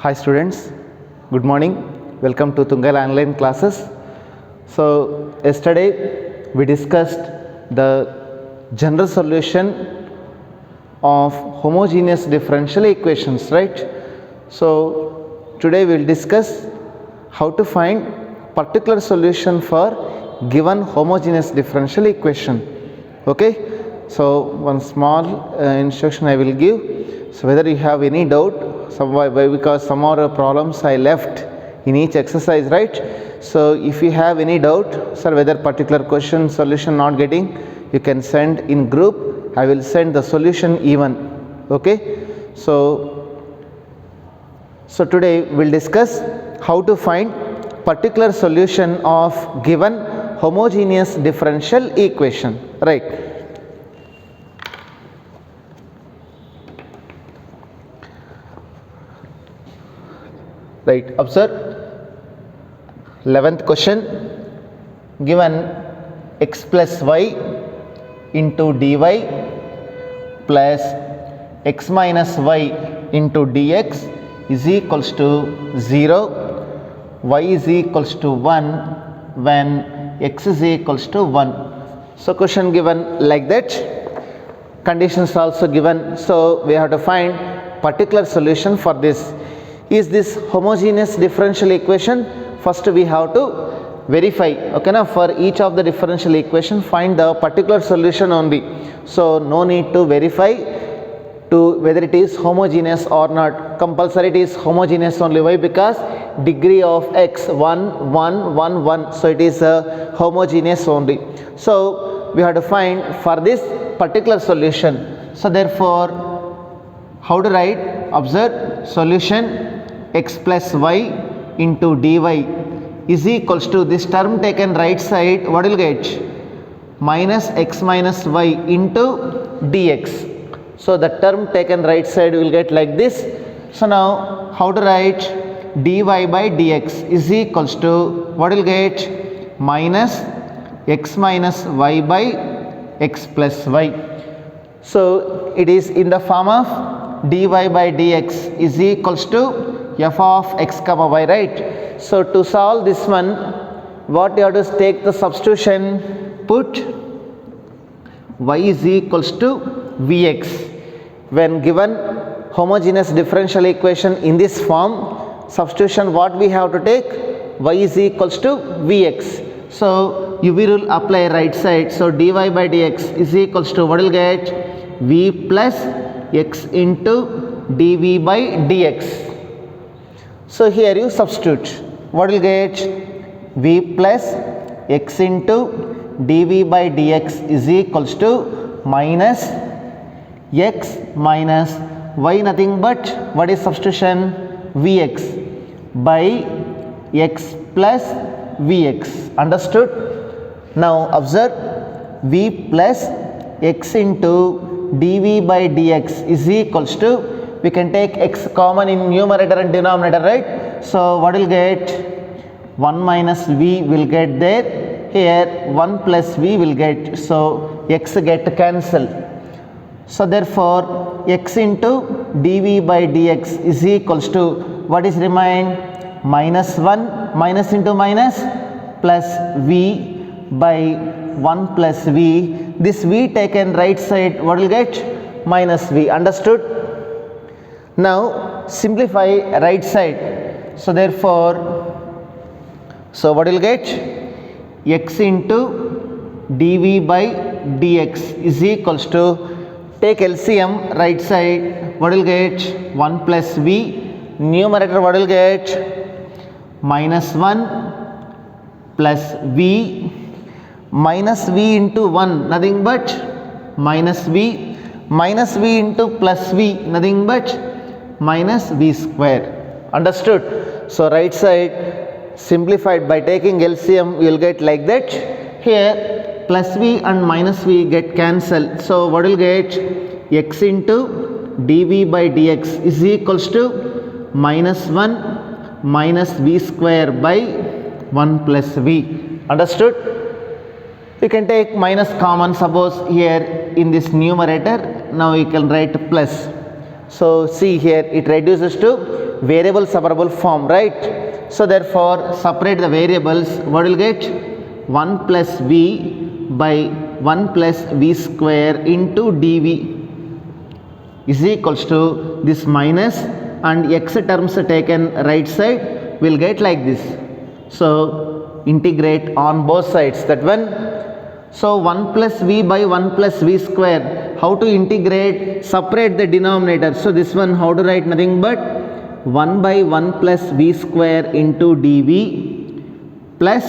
Hi students, good morning. Welcome to Tungal online classes. So yesterday we discussed the general solution of homogeneous differential equations, right? So today we will discuss how to find particular solution for given homogeneous differential equation. Okay, so one small instruction I will give. So whether you have any doubt, because some of the problems I left in each exercise, right? So if you have any doubt, sir, whether particular question solution not getting, you can send in group. I will send the solution even. Okay, so today we'll discuss how to find particular solution of given homogeneous differential equation, right? Right, observe 11th question. Given x plus y into dy plus x minus y into dx is equals to 0, y is equals to 1 when x is equals to 1. So question given like that, conditions also given, so we have to find particular solution for this. Is this homogeneous differential equation? First we have to verify, okay na, for each of the differential equation find the particular solution only. So no need to verify to whether it is homogeneous or not. Compulsory it is homogeneous only. Why? Because degree of x 1 1 1 1, so it is homogeneous only. So we have to find for this particular solution. So therefore how to write? Observe solution x plus y into dy is equals to this term taken right side, what will get? Minus x minus y into dx. So the term taken right side will get like this. So now how to write? Dy by dx is equals to what will get? Minus x minus y by x plus y. So it is in the form of dy by dx is equals to f of x comma y, right? So to solve this one, what you have to take the substitution, put y is equals to vx. When given homogeneous differential equation in this form, substitution what we have to take? Y is equals to vx. So UV rule apply right side. So dy by dx is equals to what will get? V plus x into dv by dx. So here you substitute. What will get? V plus x into dv by dx is equals to minus x minus y, nothing but what is substitution? Vx by x plus vx. Understood? Now observe v plus x into dv by dx is equals to, we can take x common in numerator and denominator, right? So what will get? 1 minus v will get there. Here 1 plus v will get. So x get cancelled. So therefore x into dv by dx is equals to what is remain? Minus 1 minus into minus plus v by 1 plus v. This v taken right side, what will get? Minus v. Understood? Now simplify right side. So therefore, so what will get? X into dv by dx is equals to, take LCM right side, what will get? 1 plus v. Numerator what will get? Minus 1 plus v. Minus v into 1, nothing but minus v. Minus v into plus v, nothing but minus v square. Understood? So right side simplified by taking LCM, we will get like that. Here plus v and minus v get cancelled. So what will get? X into dv by dx is equals to minus 1 minus v square by 1 plus v. Understood? You can take minus common, suppose here in this numerator. Now you can write plus. So see here, it reduces to variable separable form, right? So therefore, separate the variables. What will get? 1 plus v by 1 plus v square into dv is equals to this minus, and x terms taken right side will get like this. So integrate on both sides, that one. So 1 plus v by 1 plus v square, how to integrate? Separate the denominator. So this one, how to write? Nothing but 1 by 1 plus v square into dv plus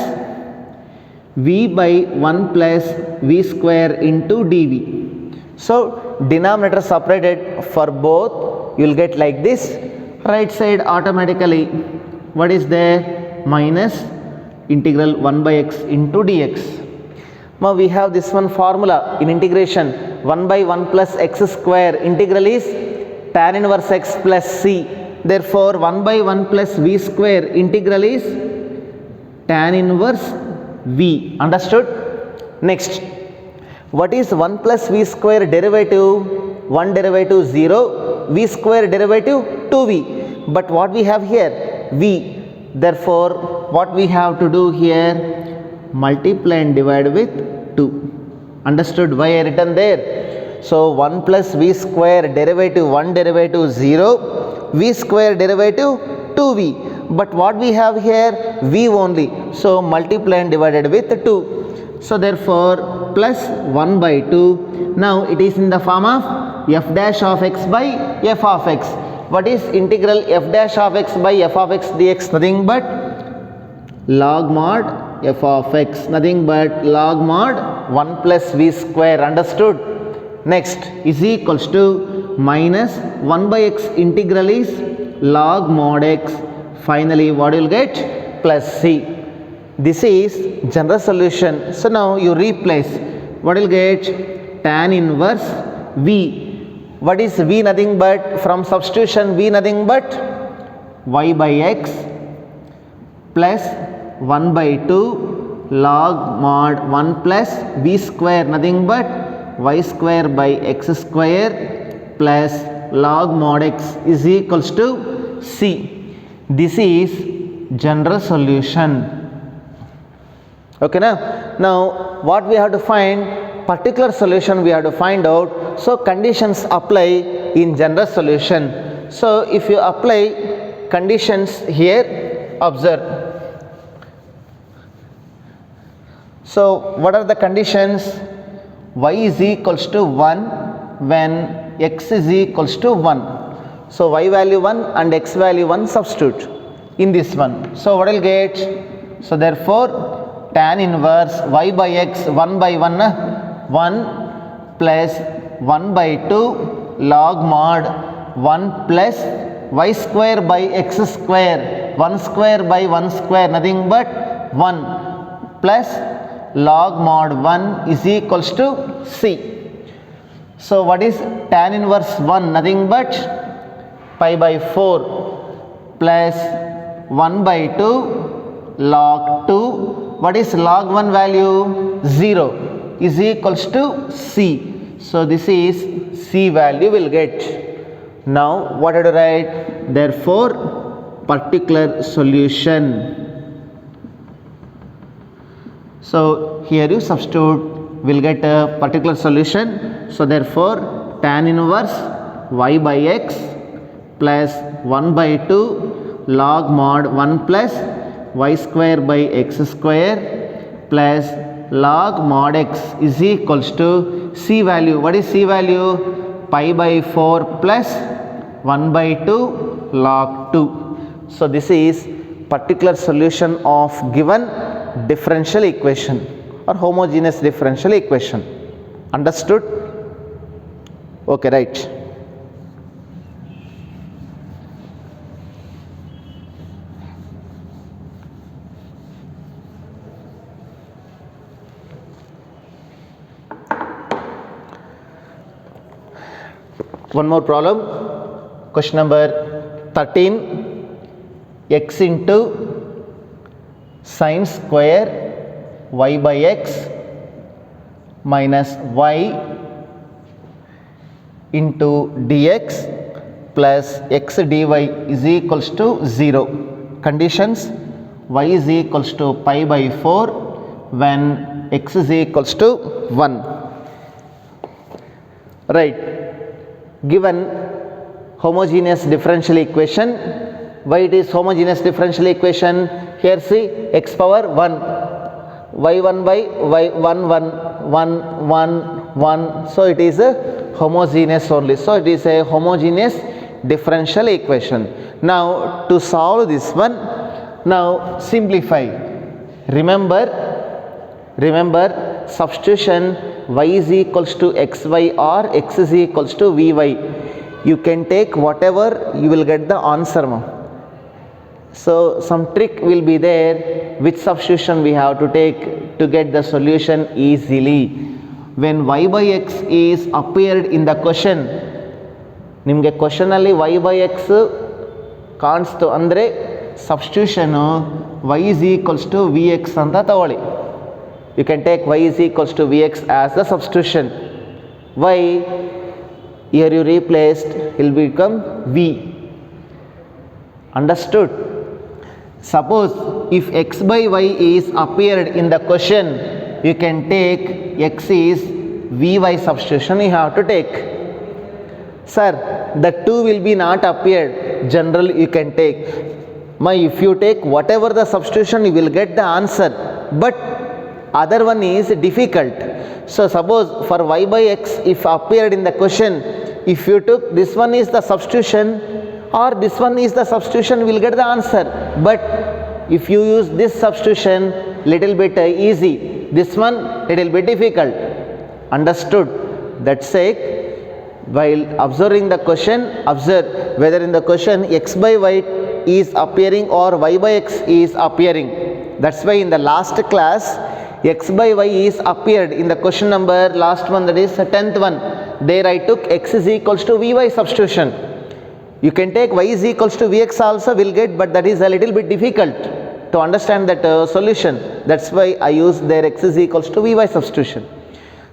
v by 1 plus v square into dv. So denominator separated for both, you will get like this. Right side automatically, what is there? Minus integral 1 by x into dx. Now we have this one formula in integration. 1 by 1 plus x square, integral is tan inverse x plus c. Therefore 1 by 1 plus v square, integral is tan inverse v. Understood? Next, what is 1 plus v square derivative? 1 derivative 0, v square derivative 2v. But what we have here? V. Therefore what we have to do here? Multiply and divide with 2. Understood why I written there? So 1 plus v square derivative 1 derivative 0, v square derivative 2v. But what we have here? V only. So multiply and divided with 2. So therefore plus 1 by 2. Now it is in the form of f dash of x by f of x. What is integral f dash of x by f of x dx? Nothing but log mod f of x, nothing but log mod 1 plus v square. Understood? Next is equals to minus 1 by x, integral is log mod x. Finally what you will get? Plus c. This is general solution. So now you replace. What will get? Tan inverse v. What is v? Nothing but, from substitution, v nothing but y by x plus 1 by 2 log mod 1 plus v square, nothing but y square by x square plus log mod x is equals to c. This is general solution. Okay, now what we have to find? Particular solution we have to find out. So conditions apply in general solution. So if you apply conditions here, observe. So what are the conditions? Y is equals to 1 when x is equals to 1. So y value 1 and x value 1 substitute in this one. So what will get? So therefore tan inverse y by x 1 by 1 1 plus 1 by 2 log mod 1 plus y square by x square 1 square by 1 square, nothing but 1 plus log mod 1 is equals to c. So what is tan inverse 1? Nothing but pi by 4 plus 1 by 2 log 2. What is log 1 value? 0 is equals to c. So this is c value will get. Now what to write? Therefore particular solution. So here you substitute, will get a particular solution. So therefore tan inverse y by x plus 1 by 2 log mod 1 plus y square by x square plus log mod x is equals to c value. What is c value? Pi by 4 plus 1 by 2 log 2. So this is particular solution of given differential equation or homogeneous differential equation. Understood? Okay, right. One more problem. Question number 13. X into sin square y by x minus y into dx plus x dy is equals to 0. Conditions: y is equals to pi by 4 when x is equals to 1. Right. Given homogeneous differential equation, why it is homogeneous differential equation? Here see, x power 1, y1 by y1 1, so it is a homogeneous only. So it is a homogeneous differential equation. Now to solve this one, now simplify. Remember substitution y is equals to xy or x is equals to vy. You can take whatever, you will get the answer. So some trick will be there, which substitution we have to take to get the solution easily. When y by x is appeared in the question, ನಿಮಗೆ question ಅಲ್ಲಿ y by x ಕಾಣಿಸ್ತು ಅಂದರೆ ಸಬ್ಸ್ಟಿಟ್ಯೂಷನು y is equals to vx ಅಂತ ತಗೊಳ್ಳಿ. You can take y is equals to vx as the substitution. Y here you replaced, it will become v. Understood? Suppose if x by y is appeared in the question, you can take x is vy substitution you have to take. Sir, the 2 will be not appeared, general you can take. If you take whatever the substitution, you will get the answer, but other one is difficult. So suppose for y by x if appeared in the question, if you took this one is the substitution or this one is the substitution, you will get the answer. But if you use this substitution, little bit easy, this one little bit difficult. Understood? That's it. While observing the question, observe whether in the question x by y is appearing or y by x is appearing. That's why in the last class x by y is appeared in the question number last one, that is 10th one. There I took x is equals to vy substitution. You can take y is equals to vx also will get, but that is a little bit difficult to understand that solution. That's why I use there x is equals to vy substitution.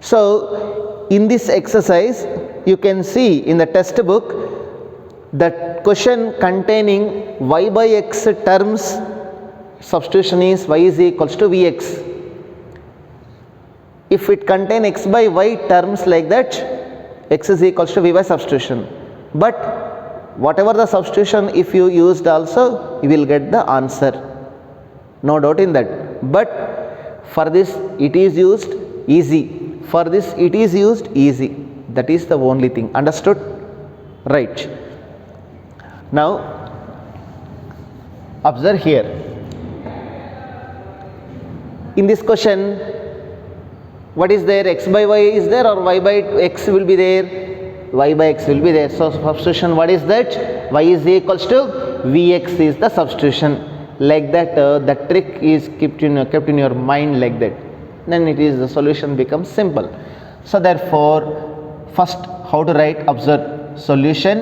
So in this exercise you can see in the textbook that question containing y by x terms, substitution is y is equals to vx. If it contain x by y terms like that, x is equals to vy substitution. But whatever the substitution if you used also, you will get the answer, no doubt in that. But for this it is used easy, for this it is used easy, that is the only thing. Understood? Right. Now observe here, in this question what is there, x by y is there or y by x will be there? Y by x will be there. So substitution, what is that? Y is equals to vx is the substitution. Like that the trick is kept in your mind like that, then it is the solution becomes simple. So therefore first how to write, observe solution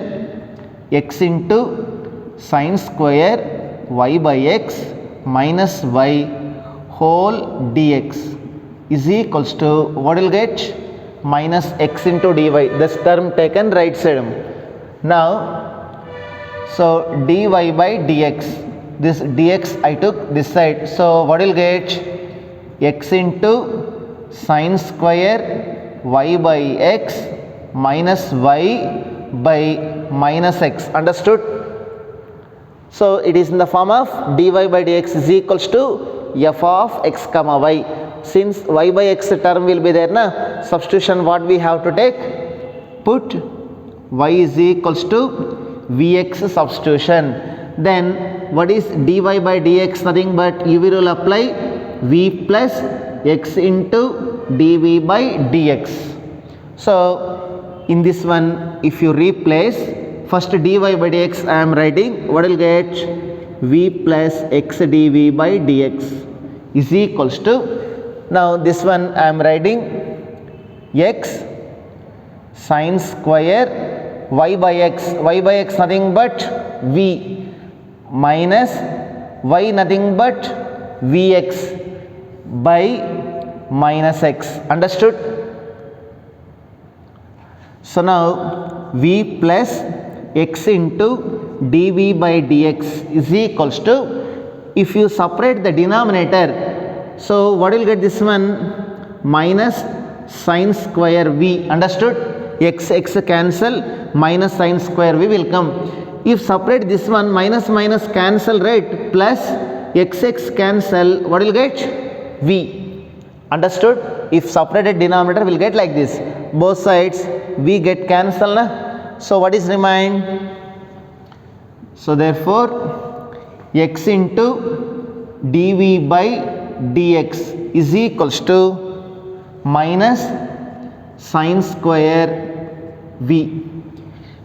x into sine square y by x minus y whole dx is equals to, what will get, minus x into dy, this term taken right side. Now so dy by dx, this dx I took this side, so what will get, x into sine square y by x minus y by minus x. Understood? So it is in the form of dy by dx is equals to f of x comma y. Since y by x term will be there, substitution what we have to take, put y is equals to vx substitution. Then what is dy by dx, nothing but you will apply v plus x into dv by dx. So in this one if you replace, first dy by dx I am writing, what will get, v plus x dv by dx is equals to, now this one I am writing x sine square y by x nothing but v minus y nothing but vx by minus x. Understood? So now v plus x into dv by dx is equals to, if you separate the denominator, so what will get this one? Minus sine square v. Understood? X cancel, minus sine square v will come. If separate this one, minus minus cancel, right? Plus x cancel, what will get? V. Understood? If separated denominator will get like this, both sides v get cancel na? So what is remain? So therefore x into dv by dx is equals to minus sine square v.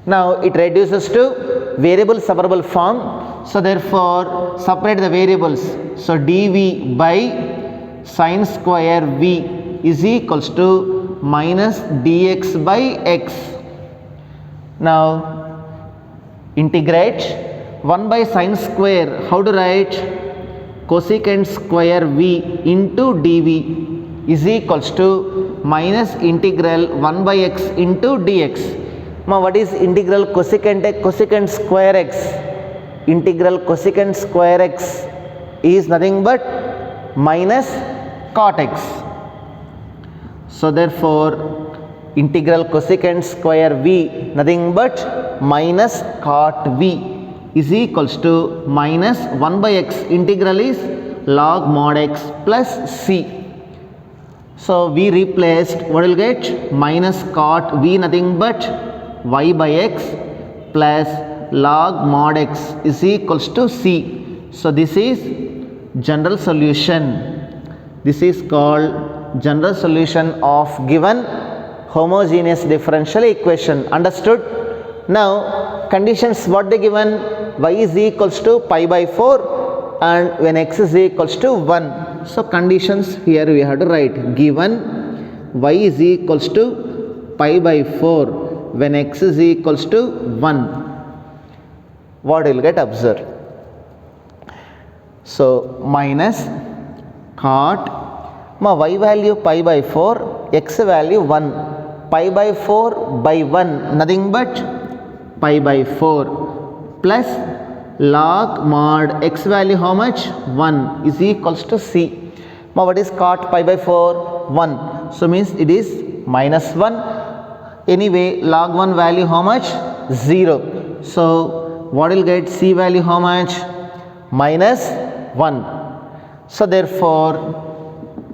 Now it reduces to variable separable form, so therefore separate the variables. So dv by sine square v is equals to minus dx by x. Now integrate 1 by sine square, how to write? Cosecant square v into dv is equals to minus integral 1 by x into dx. Now what is integral cosecant square x? Integral cosecant square x is nothing but minus cot x. So therefore integral cosecant square v nothing but minus cot v is equals to minus 1 by x. Integral is log mod x plus c. So we replaced, what will get? Minus cot v nothing but y by x plus log mod x is equals to c. So this is general solution. This is called general solution of given homogeneous differential equation. Understood? Now conditions what they given? Y is equals to pi by 4 and when x is equals to 1. So conditions here we have to write, given y is equals to pi by 4 when x is equals to 1, what will get observed? So minus cot y value pi by 4, x value 1, pi by 4 by 1 nothing but pi by 4 plus log mod x value how much? 1 is equals to c. Now what is cot pi by 4? 1. So means it is minus 1. Anyway log 1 value how much? 0. So what will get? C value how much? Minus 1. So therefore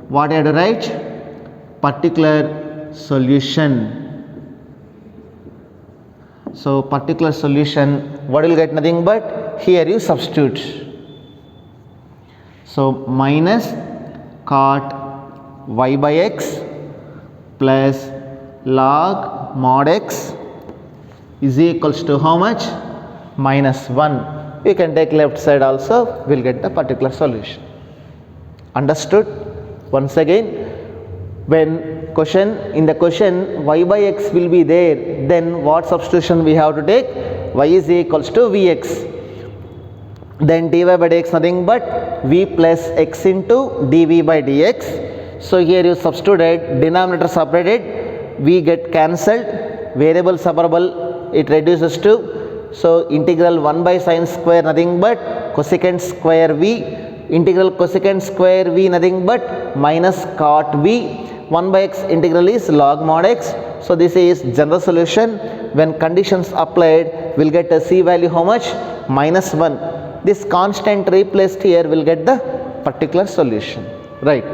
what I have to write? Particular solution. So particular solution, what will get? Nothing but here you substitute. So minus cot y by x plus log mod x is equals to how much? Minus 1. You can take left side also, we will get the particular solution. Understood? Once again, when in the question y by x will be there, then what substitution we have to take? Y is equals to vx, then dy by dx nothing but v plus x into dv by dx. So here you substituted, denominator separated, v get cancelled, variable separable it reduces to, so integral 1 by sine square nothing but cosecant square v, integral cosecant square v nothing but minus cot v, 1 by x integral is log mod x. So this is general solution. When conditions applied, we'll get a c value how much? Minus 1. This constant replaced here will get the particular solution, right?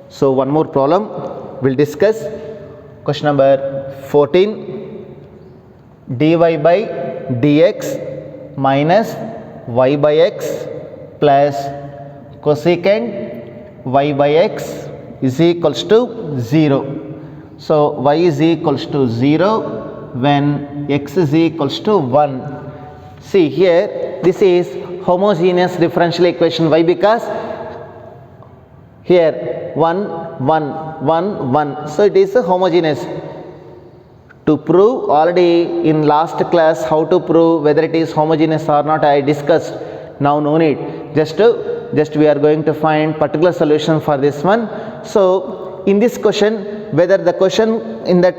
So one more problem we'll discuss. Question number 14, dy by dx minus y by x plus cosecant y by x is equals to 0. So y is equals to 0 when x is equals to 1. See here, this is homogeneous differential equation. Why? Because here 1 1 1 1, so it is a homogeneous. To prove, already in last class how to prove whether it is homogeneous or not I discussed. Now no need, just we are going to find particular solution for this one. So in this question, whether the question in that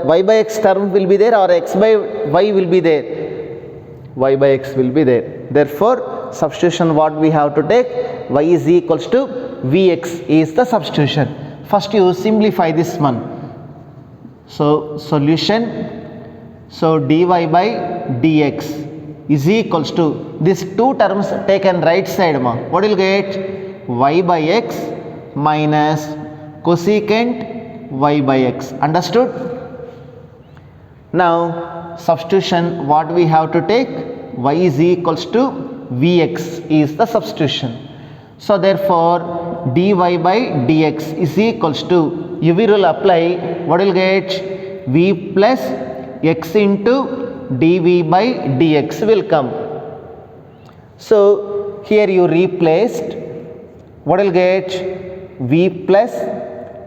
y by x term will be there or x by y will be there, y by x will be there. Therefore substitution what we have to take, y is equals to vx is the substitution. First you simplify this one. So solution, so dy by dx is equals to these two terms taken right side ma. What will get? Y by x minus cosecant y by x. Understood? Now substitution what we have to take? Y is equals to vx is the substitution. So therefore dy by dx is equals to, UV rule apply, what will get? V plus x into dv by dx will come. So here you replaced, what will get? V plus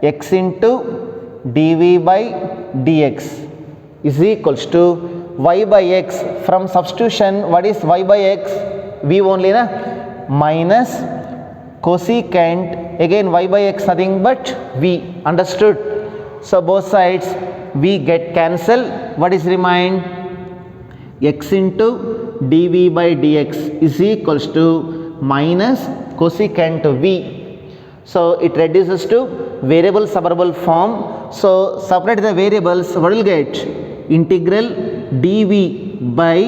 x into dv by dx is equals to y by x. From substitution, what is y by x? V only na? Minus cosecant, again y by x nothing but v. Understood? So both sides v get cancelled. What is remain? X into dv by dx is equals to minus cosecant v. So it reduces to variable separable form. So separate the variables, what will get? Integral dv by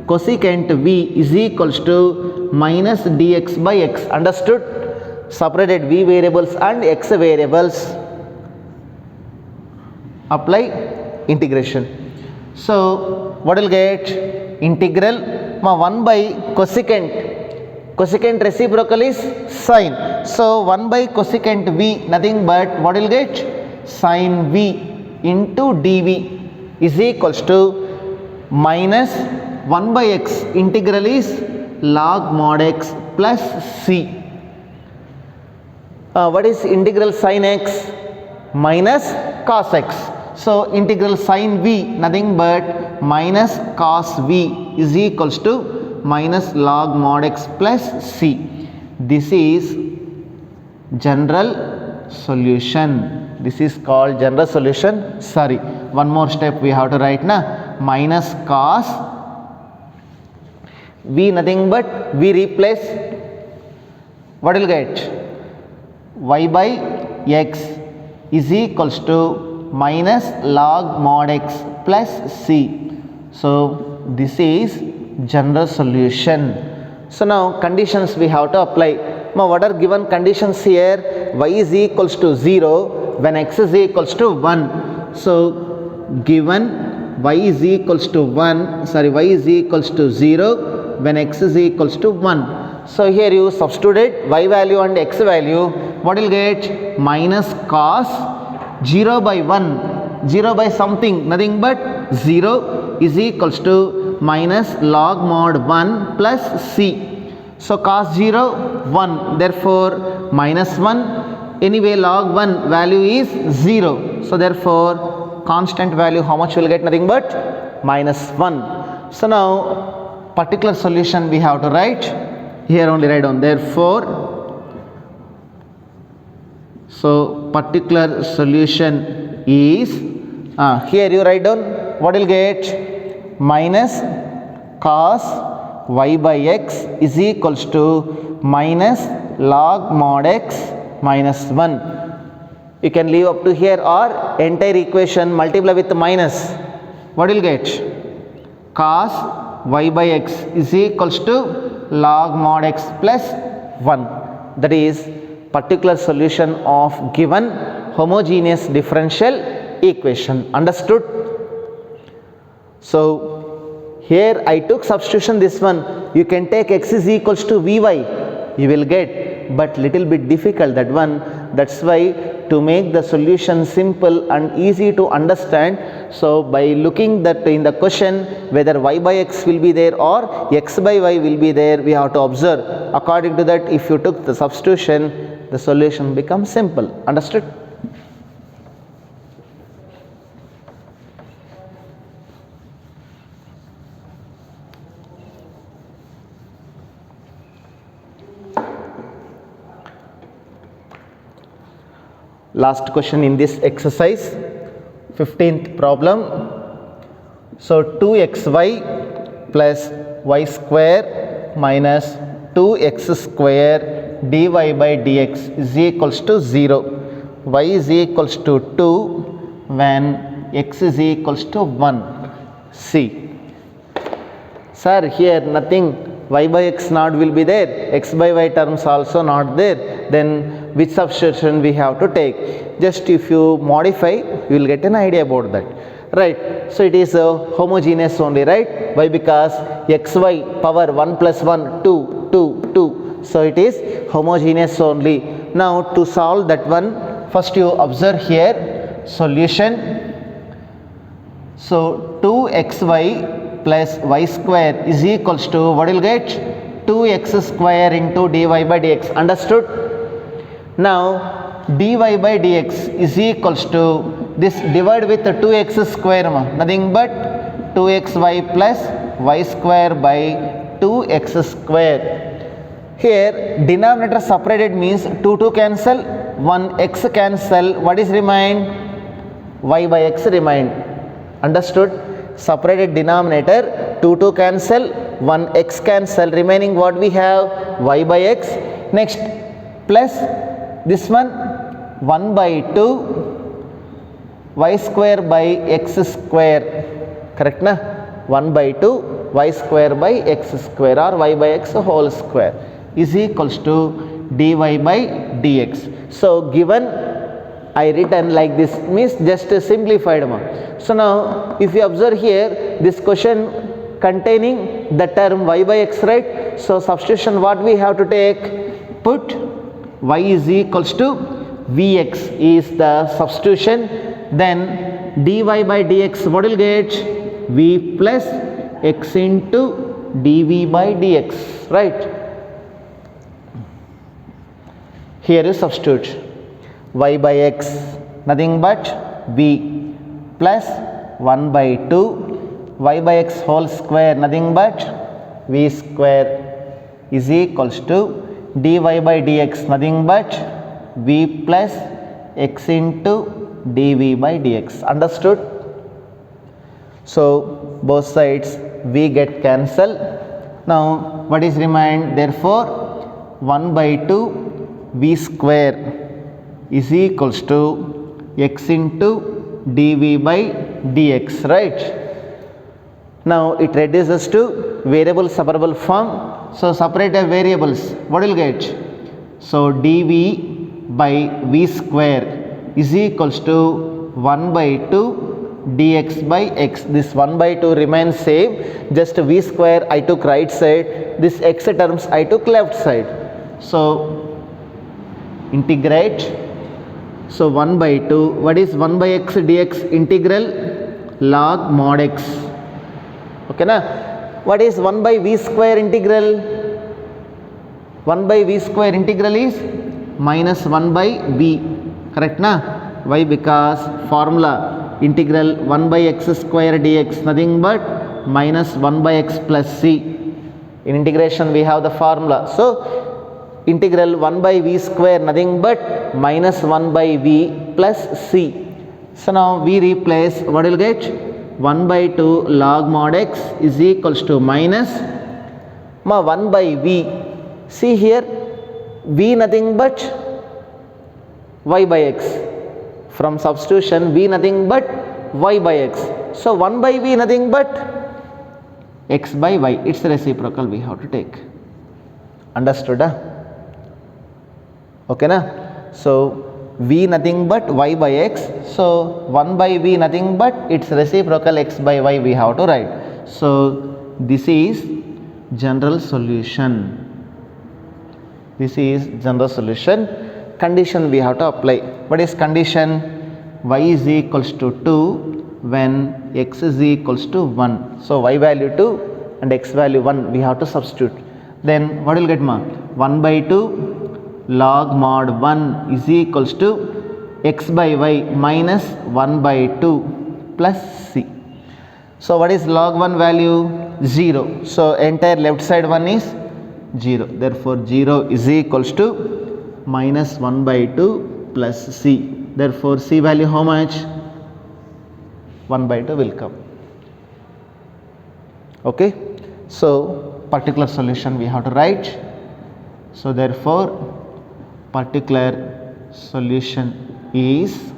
cosecant v is equals to minus dx by x. Understood? Separated v variables and x variables. Apply integration. So what will get? Integral 1 by cosecant. Cosecant reciprocal is sine. So 1 by cosecant v nothing but what will get? Sine v into dv is equals to minus 1 by x. Integral is log mod x plus c. What is integral sin x? Minus cos x. So integral sin v nothing but minus cos v is equals to minus log mod x plus c. This is general solution. This is called general solution. Sorry, one more step we have to write na. Minus cos v nothing but we replace, what will get? Y by x is equals to minus log mod x plus c. So this is general solution. So now conditions we have to apply. Now what are given conditions here? Y is equals to 0 when x is equals to 1. So given y is equals to 1, y is equals to 0 when x is equals to 1. So here you substitute y value and x value. What will get? Minus cos 0 by 1, 0 by something, nothing but 0 is equals to minus log mod 1 plus c. So cos 0, 1, therefore minus 1. Anyway log 1 value is 0. So therefore constant value how much will get? Nothing but minus 1. So now particular solution we have to write. Here only write down. Therefore, so particular solution is, here you write down, what will get? Minus cos y by x is equals to minus log mod x minus 1. You can leave up to here or entire equation multiply with minus. What will get? Cos y by x is equals to log mod x plus 1. That is particular solution of given homogeneous differential equation. Understood? So here I took substitution this one. You can take x is equals to vy, you will get, but little bit difficult that one. That's why to make the solution simple and easy to understand, so by looking that in the question whether y by x will be there or x by y will be there, we have to observe. According to that, if you took the substitution, the solution becomes simple. Understood? Last question in this exercise, 15th problem. So 2xy plus y square minus 2x square dy by dx is equals to 0. Y is equals to 2 when x is equals to 1. See, sir, here nothing, y by x not will be there, x by y terms also not there, then which substitution we have to take? Just if you modify, you will get an idea about that, right? So it is homogeneous only, right? Why? Because xy power 1 plus 1, 2, 2, 2. So it is homogeneous only. Now to solve that one, first you observe here solution. So 2xy plus y square is equals to, what will get? 2x square into dy by dx. Understood? Now dy by dx is equals to, this divide with 2x square, nothing but 2xy plus y square by 2x square. Here denominator separated means 2 cancel, 1x cancel, what is remain? Y by x remain. Understood? Separated denominator, 2 cancel, 1x cancel, remaining what we have? Y by x. Next plus this one 1 by 2 y square by x square, correct na? 1 by 2 y square by x square or y by x whole square is equals to dy by dx. So given I written like this, means just simplified. So now if you observe here, this question containing the term y by x, right? So substitution what we have to take? Put y is equals to vx is the substitution, then dy by dx what will get? V plus x into dv by dx, right? Here is substitute y by x, nothing but v plus 1 by 2 y by x whole square, nothing but v square is equals to dy by dx, nothing but v plus x into dv by dx. Understood? So both sides v get cancelled. Now what is remained? Therefore 1 by 2 v square is equals to x into dv by dx, right? Now it reduces to variable separable form. So separate the variables, what will get? So dv by v square is equals to 1 by 2 dx by x. This 1 by 2 remains same, just v square I took right side, this x terms I took left side. So integrate. So 1 by 2, what is 1 by x dx? Integral log mod x. Okay na? What is 1 by v square integral? 1 by v square integral is minus 1 by v, correct na? Why? Because formula integral 1 by x square dx, nothing but minus 1 by x plus c. In integration we have the formula. So integral 1 by v square, nothing but minus 1 by v plus c. So now we replace, what will get? 1 by 2 log mod x is equals to minus 1 by v. See here, v nothing but y by x. From substitution v nothing but y by x. So 1 by v nothing but x by y. It's reciprocal we have to take. Understood? Okay na? So v nothing but y by x, so 1 by v nothing but its reciprocal x by y we have to write. So this is general solution. This is general solution. Condition we have to apply. What is condition? Y is equals to 2 when x is equals to 1. So y value 2 and x value 1 we have to substitute. Then what will get? 1 by 2 log mod 1 is equals to x by y minus 1 by 2 plus c. So what is log 1 value? 0. So entire left side 1 is 0. Therefore 0 is equals to minus 1 by 2 plus c. Therefore, C value how much? 1 by 2 will come. Okay. So, particular solution we have to write. So, therefore, particular solution is,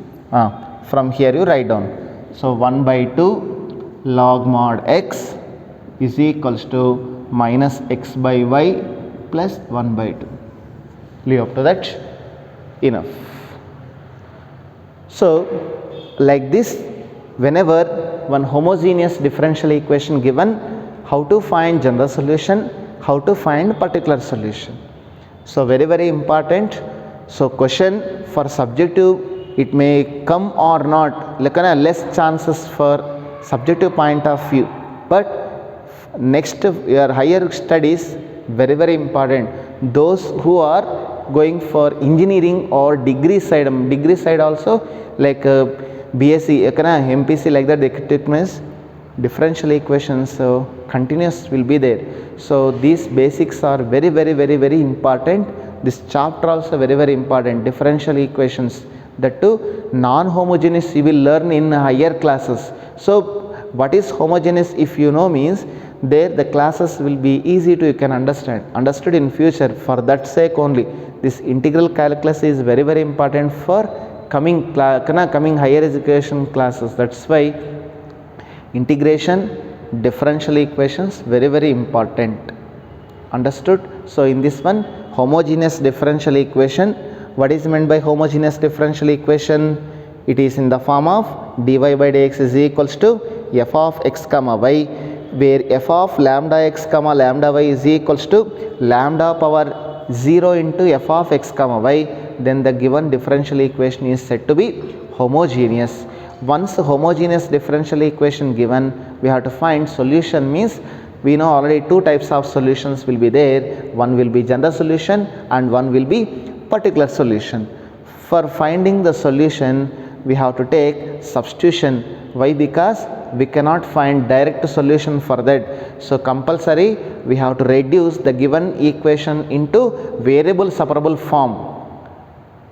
from here you write down. So, 1 by 2 log mod x is equals to minus x by y plus 1 by 2. Leave up to that, enough. So, like this, whenever one homogeneous differential equation given, how to find general solution, how to find particular solution. So, very important. So, question for subjective, it may come or not, like less chances for subjective point of view, but next your higher studies, very important. Those who are going for engineering or degree side also, like BSc, MPC, like that, they take means differential equations, so continuous will be there. So these basics are very important. This chapter also very important, differential equations, that too non-homogeneous you will learn in higher classes. So what is homogeneous, if you know, means there the classes will be easy to, you can understood in future. For that sake only this integral calculus is very important for coming higher education classes. That's why integration, differential equations very important, understood. So in this one, homogeneous differential equation, what is meant by homogeneous differential equation? It is in the form of dy by dx is equals to f of x comma y, where f of lambda x comma lambda y is equals to lambda power 0 into f of x comma y, then the given differential equation is said to be homogeneous. Once homogeneous differential equation given, we have to find solution, means we know already two types of solutions will be there. One will be general solution and one will be particular solution. For finding the solution, we have to take substitution. Why? Because we cannot find direct solution for that. So compulsory we have to reduce the given equation into variable separable form.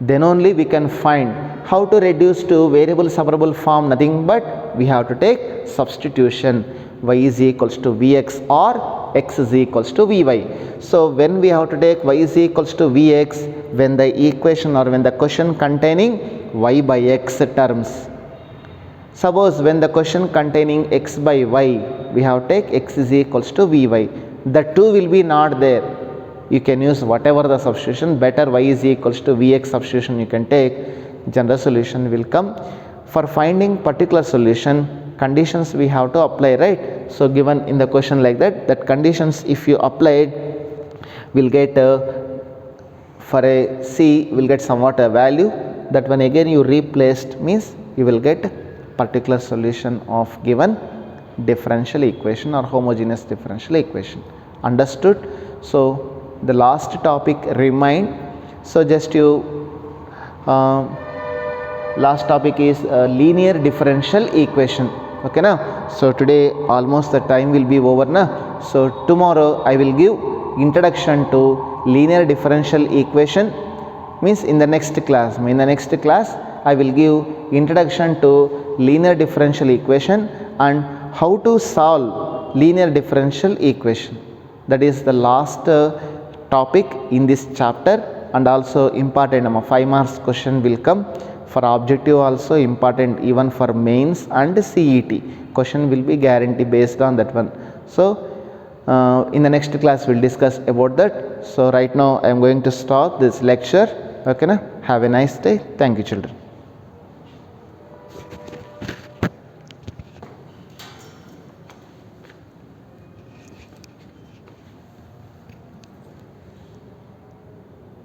Then only we can find. How to reduce to variable separable form? Nothing but we have to take substitution. Y is equals to Vx or x is equals to Vy. So when we have to take y is equals to Vx, when the equation or when the question containing y by x terms. Suppose when the question containing x by y, we have to take x is equals to Vy. The two will be not there. You can use whatever the substitution, better y is equals to Vx substitution you can take, general solution will come. For finding particular solution, conditions we have to apply, right? So given in the question like that conditions if you applied, will get for a C will get somewhat a value, that one again you replaced, means you will get particular solution of given differential equation or homogeneous differential equation, understood. So the last topic remain. So just you last topic is linear differential equation. Okay now, so today almost the time will be over now. So tomorrow I will give introduction to linear differential equation, means in the next class I will give introduction to linear differential equation and how to solve linear differential equation. That is the last topic in this chapter, and also important 5 marks question will come. For objective also important, even for mains and CET question will be guarantee based on that one. So in the next class we will discuss about that. So right now I am going to stop this lecture. Okay na? Have a nice day. Thank you children.